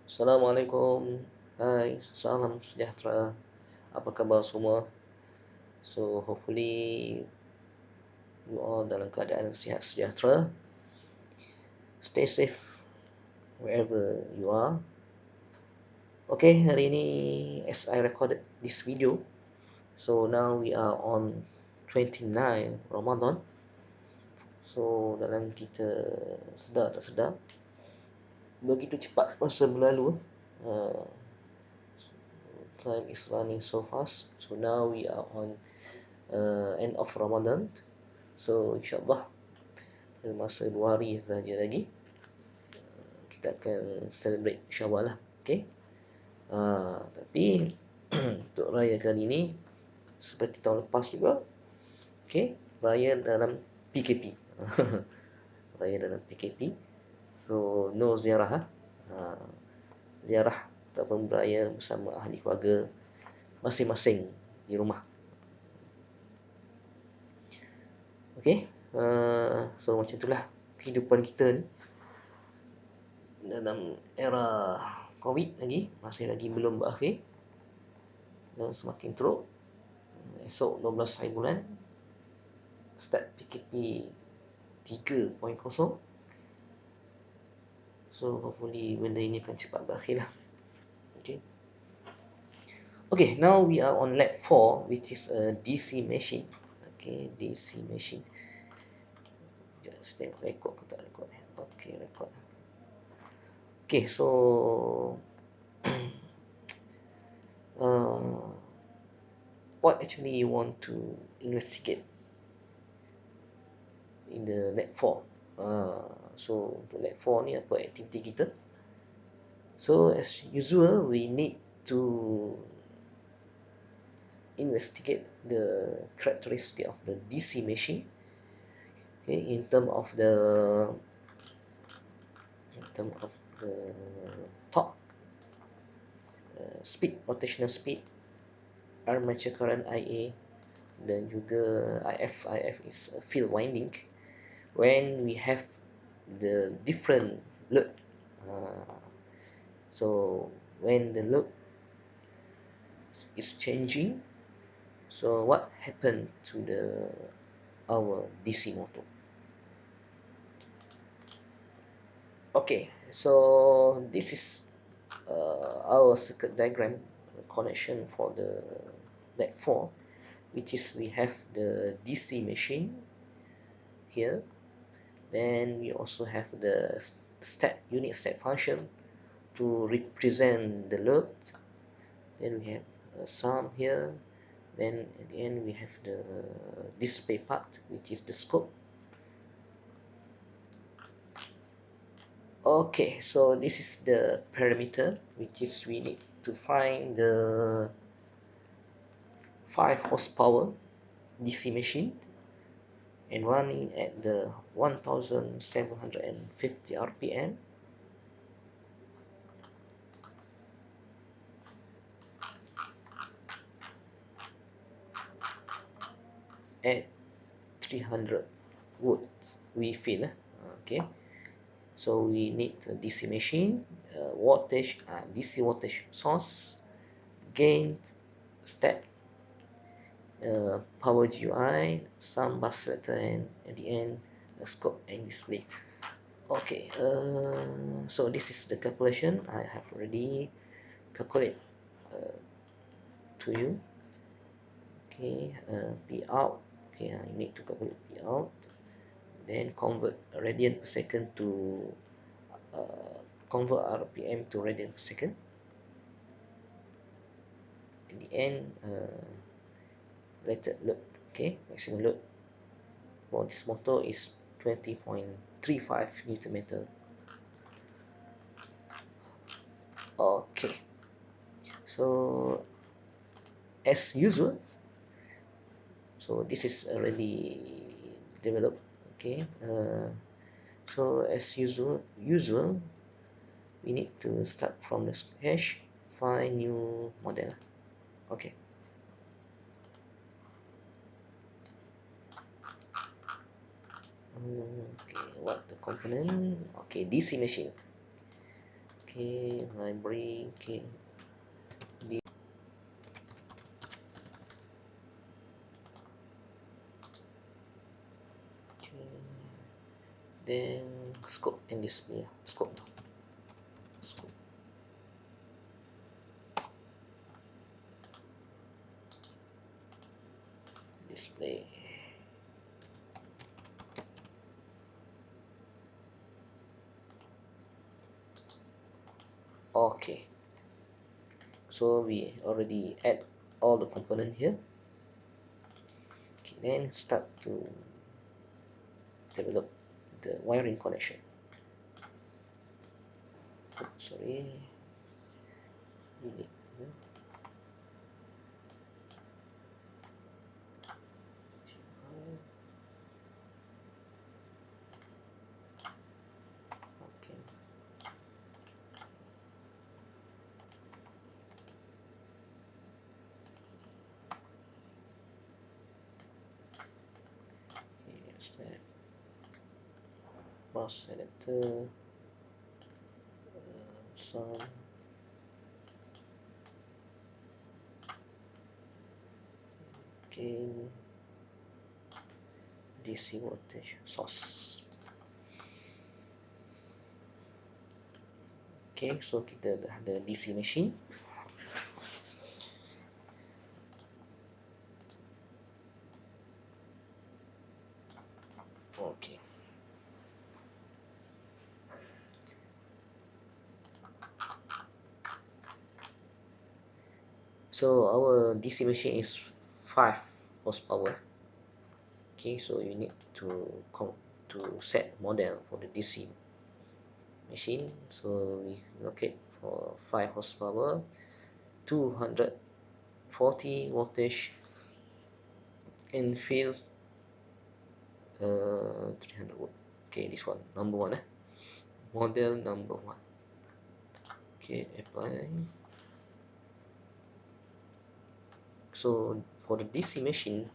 Assalamualaikum. Hai, salam sejahtera. Apa khabar semua? So, hopefully you all dalam keadaan sihat sejahtera. Stay safe wherever you are. Okay, hari ini as I recorded this video, so now we are on 29 Ramadan. So, dalam kita sedar tak sedar, begitu cepat masa berlalu. Uh, Time is running so fast. So now we are on end of Ramadan. So insyaAllah masa 2 hari saja lagi kita akan celebrate Syawal lah. Okay. Tapi untuk raya kali ini seperti tahun lepas juga, okay, raya dalam PKP. Raya dalam PKP. So no ziarah. Ziarah ataupun beraya bersama ahli keluarga masing-masing di rumah. Okay. So macam itulah kehidupan kita ni dalam era COVID lagi, masih lagi belum berakhir dan semakin teruk. Esok 12 hari bulan start PKP 3.0. So hopefully benda ini akan cepat berakhir lah. Okay, now we are on lab 4, which is a DC machine. Okay, DC machine. Sekejap, saya tengok rekod ke tak rekod. Okay, rekod. Okay, so what actually you want to investigate in the lab 4? So untuk lab 4 ni apa aktiviti kita? So as usual, we need to investigate the characteristic of the DC machine. Okay, in term of the torque, speed, rotational speed, armature current IA, dan juga IF. IF is a field winding. When we have the different load, so when the load is changing, so what happened to our DC motor? Okay, so this is our circuit diagram connection for the lab 4, which is we have the DC machine here. Then we also have the unit step function to represent the load. Then we have sum here. Then at the end we have the display part, which is the scope. Okay, so this is the parameter, which is we need to find the 5 horsepower DC machine and running at the 1750 RPM. At 300 watts we feel. Okay, so we need a DC machine, wattage, DC wattage source, gain, step, power GUI, some bus selector, and at the end a scope and display. Okay, so this is the calculation I have already calculated to you. Okay, P out. Okay, you need to calculate P out, then convert radian per second to convert RPM to radian per second. At the end, rated load. Okay, maximum load for this motor is 20.35 Newton meter. Okay, so as usual, so this is already developed. Okay, so as usual we need to start from the sketch, find new model. Okay, okay, what the component? Okay, DC machine. Okay, library. Okay, the okay. Then scope and display. Scope display. Okay, so we already add all the component here. Okay, then start to develop the wiring connection. Oh, sorry, okay. Okay, here's that bus selector, some okay, DC voltage source. Okay, so kita dah ada DC machine. Okay, so our DC machine is 5 horsepower. Okay, so you need to set model for the DC machine. So we locate for 5 horsepower, 240 voltage, and field 300 watt. Okay, this one number one, model number one. Okay, apply. So for the DC machine,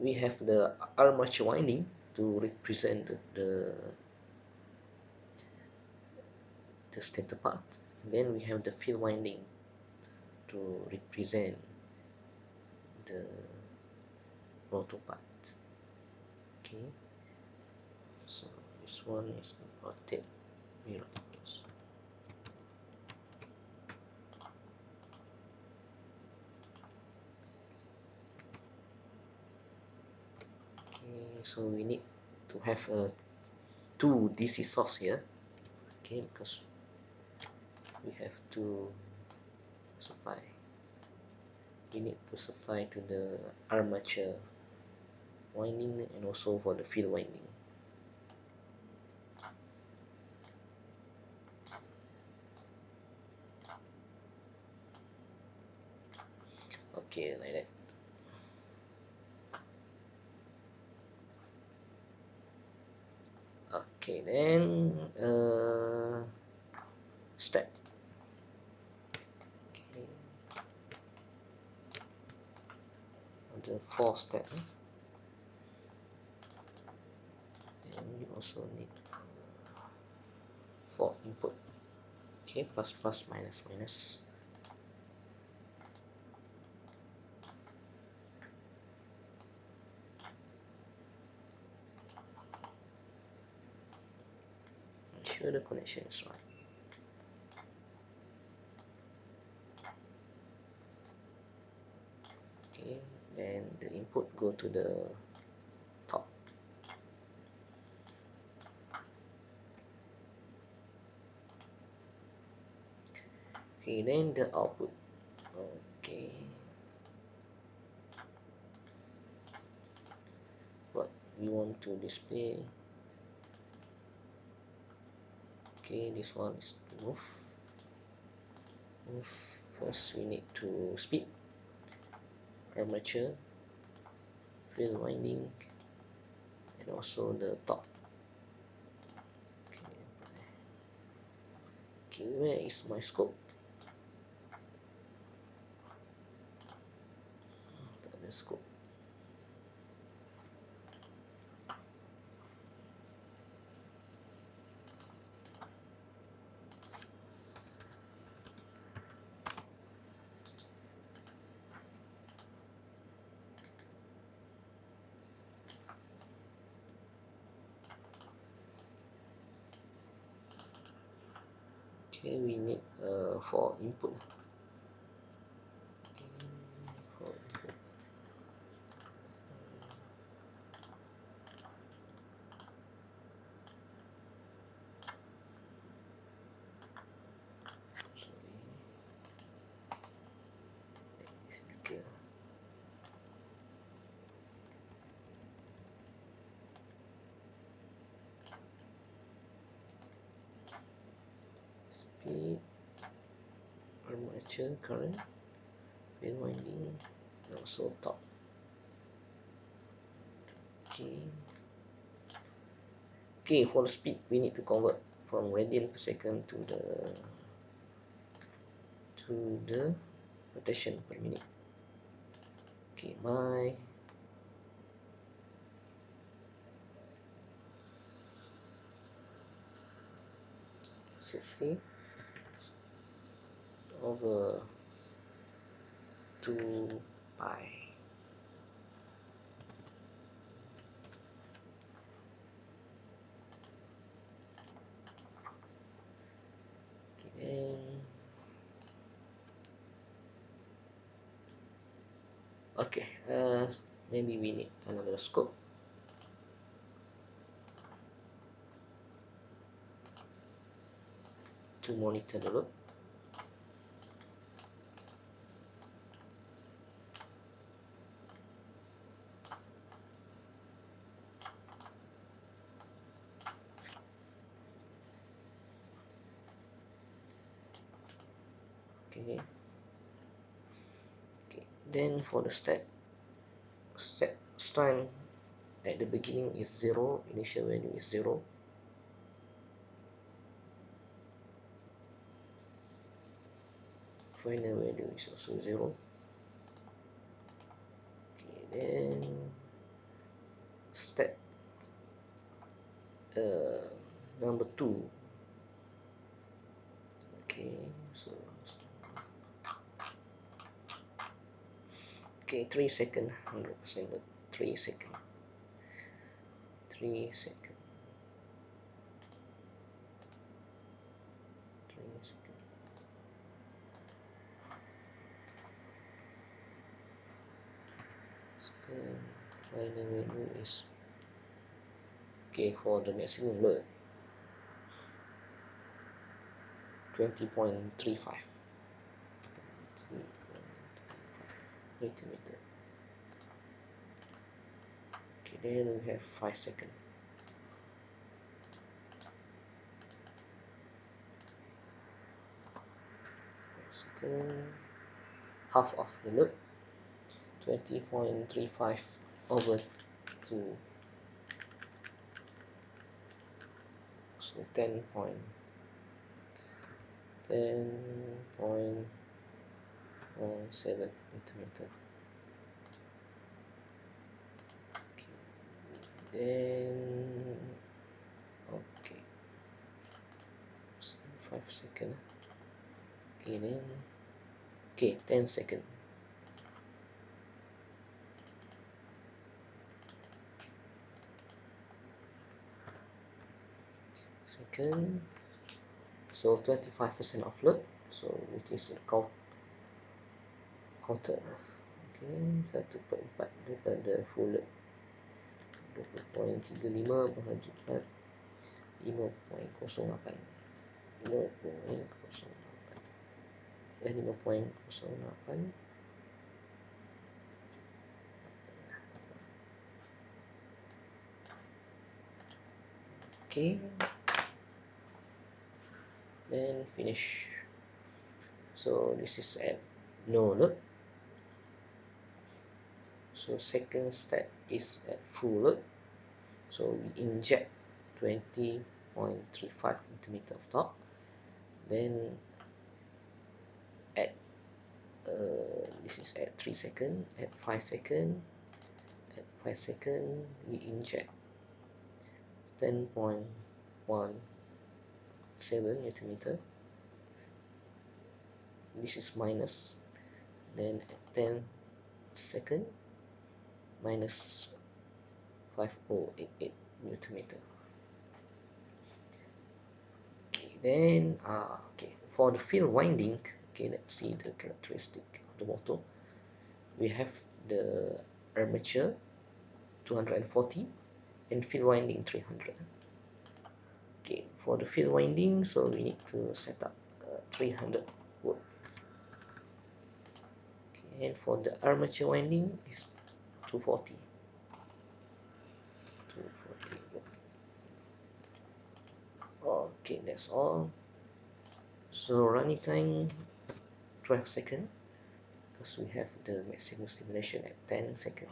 we have the armature winding to represent the stator part, and then we have the field winding to represent the rotor part. Okay, so this one is rotate mirror. Okay, so we need to have two DC source here. Okay, because we have to supply. We need to supply to the armature winding and also for the field winding. Okay, like that. Okay, then step. Okay, the fourth step. And you also need for input. Okay, plus plus minus minus. Ensure the connection is right. Okay, then the input go to the top. Okay, then the output. Okay, what we want to display. Okay, this one is move. First we need to speed, armature, field winding, and also the top. Okay, okay, where is my scope? The scope. Okay, we need for input. Okay, for input. Sorry, make this bigger. Speed, armature current, pin winding, and also top. Okay. Okay, for the speed, we need to convert from radian per second to the rotation per minute. Okay, by 60 over 2 pi. Okay, then okay, maybe we need another scope to monitor the load. Okay. Okay. Then for the step time at the beginning is 0, initial value is 0. Final value is also 0. Okay, then step number 2. Okay, so okay, 3 second, 100% 3 second, 3 second, 3 second. Second, final value is okay for the maximum load 20.35 Newton meter. Okay, then we have 5 seconds. Second, half of the load 20.35 over 2, so 10.17 meter. Okay, then okay, so 5 seconds. Okay, then okay, 10 seconds. Second, so 25% of load, so it is a quarter. Okay, 1/4 daripada full load 20.35 bahagi 4, 5.08, 5.08. Okay, then finish. So this is at no load. So second step is at full load. So we inject 20.35 centimeter of torque. Then at this is at 3 seconds. At 5 seconds, we inject 10.17 Newton meter. This is minus. Then at 10 seconds, minus 5088 Newton meter. Okay, Then okay, for the field winding, okay, let's see the characteristic of the motor. We have the armature 240 and field winding 300. Okay, for the field winding, so we need to set up 300 volt. Okay, and for the armature winding is 240. 240 volt. Okay, that's all. So running time 12 seconds, because we have the maximum stimulation at 10 seconds.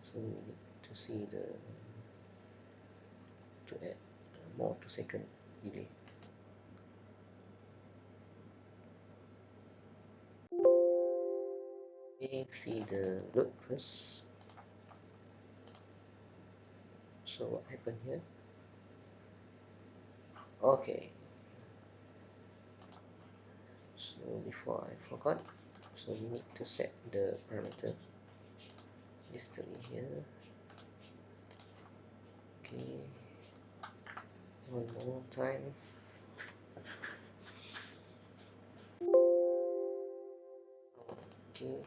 So we need to see the to add more 2 second delay. Okay, see the load first. So what happened here? Okay, so before I forgot, so we need to set the parameter history here. Okay, one more time. Okay,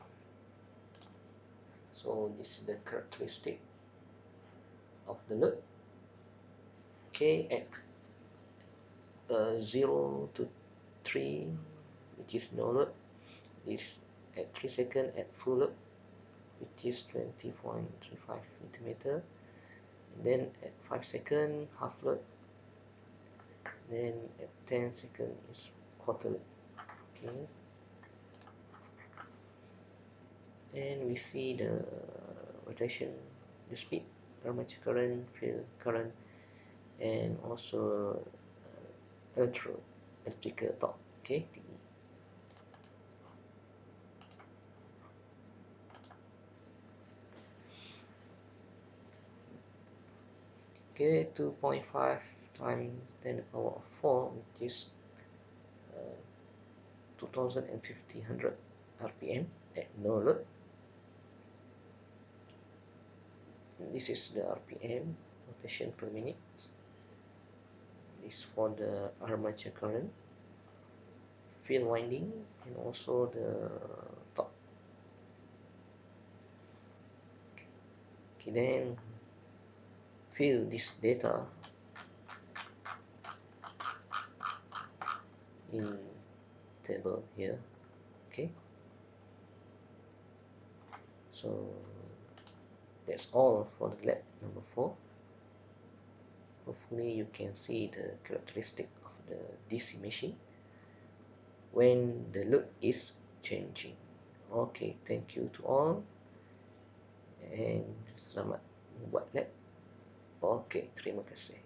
so this is the characteristic of the load. Okay, at 0 to 3, which is no load, is at 3 seconds at full load, which is 20.35 millimeter. And then at 5 seconds half load, then at 10 seconds is quarter load. Okay, and we see the rotation, the speed, armature current, field current, and also electrical torque. Okay, TE. Okay, 2.5 times 10 to the power of 4, which is 2500 RPM at no load. This is the RPM, rotation per minute. This for the armature current, field winding, and also the torque. Okay, then fill this data in table here. Okay, so that's all for the lab number 4. Hopefully you can see the characteristic of the DC machine when the load is changing. Okay, thank you to all, and selamat membuat lab. Okay, terima kasih.